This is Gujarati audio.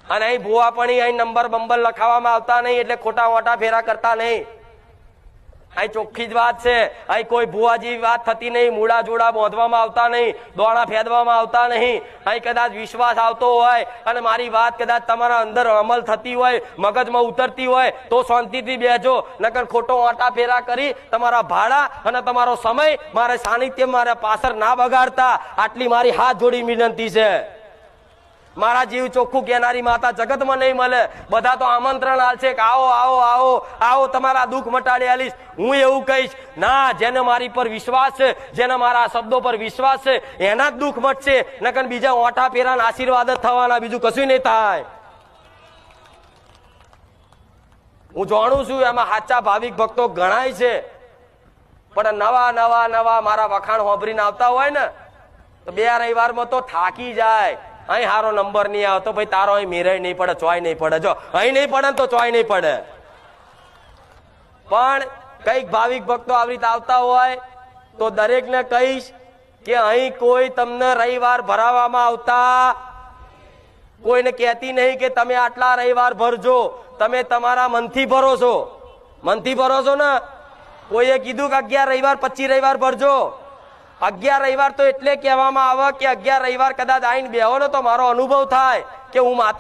અને અહીં ભૂવા પણ અહીં નંબર બંબર લખાવવામાં આવતા નહીં, એટલે ખોટા મોટા ફેરા કરતા નહીં. અહીં ચોખ્ખી જ વાત છે. અહીં કોઈ ભૂવા જેવી વાત થતી નહીં, મૂળા જોડા બાંધવામાં આવતા નહીં, દોણા ફેદવામાં આવતા નહીં. અહીં કદાચ વિશ્વાસ આવતો હોય અને મારી વાત કદાચ તમારા અંદર અમલ થતી હોય, મગજમાં ઉતરતી હોય તો શાંતિથી બેસજો. નકર ખોટો મોટા ફેરા કરી તમારા ભાડા અને તમારો સમય મારે સાનિધ્ય મારા પાછળ ના બગાડતા, આટલી મારી હાથ જોડી વિનંતી છે. મારા જીવ ચોખ્ખું કહેનારી માતા જગતમાં નહીં મળે. બધા તો આમંત્રણ આલશે કે આવો આવો આવો આવો, તમારા દુઃખ મટાડી આલીશ. હું એવું કહીશ ના, જેને મારી પર વિશ્વાસ છે, જેને મારા શબ્દો પર વિશ્વાસ છે, એના જ દુઃખ મટશે. નકર બીજા ઓઠા ફેરાના આશીર્વાદ જ થવાના, બીજું કશું નહીં થાય. હું જાણું છું એમાં સાચા ભાવિક ભક્તો ગણાય છે, પણ નવા નવા નવા મારા વખાણ હોભરીને આવતા હોય ને તો 2 રવિવારમાં તો થાકી જાય. અહીં સારો નંબર નહીં આવતો ભાઈ, તારો અહીં મેરાય નહીં પડે, ચોય નહીં પડે. જો અહીં નહીં પડે તો ચોય નહીં પડે. પણ કઈક ભાવિક ભક્તો આવી રીતે આવતા હોય તો દરેકને કહીશ કે અહીં કોઈ તમને રવિવાર ભરાવામાં આવતા કોઈને કહેતી નહીં કે તમે આટલા રવિવાર ભરજો. તમે તમારા મનથી ભરો છો. મનથી ભરો છો ને. કોઈએ કીધું કે 11 રવિવાર 25 રવિવાર ભરજો. 11 રવિવાર તો એટલે કહેવામાં આવે કે 11 રવિવાર કદાચ આઈને બેહો ને તો મારો અનુભવ થાય કે હું માતા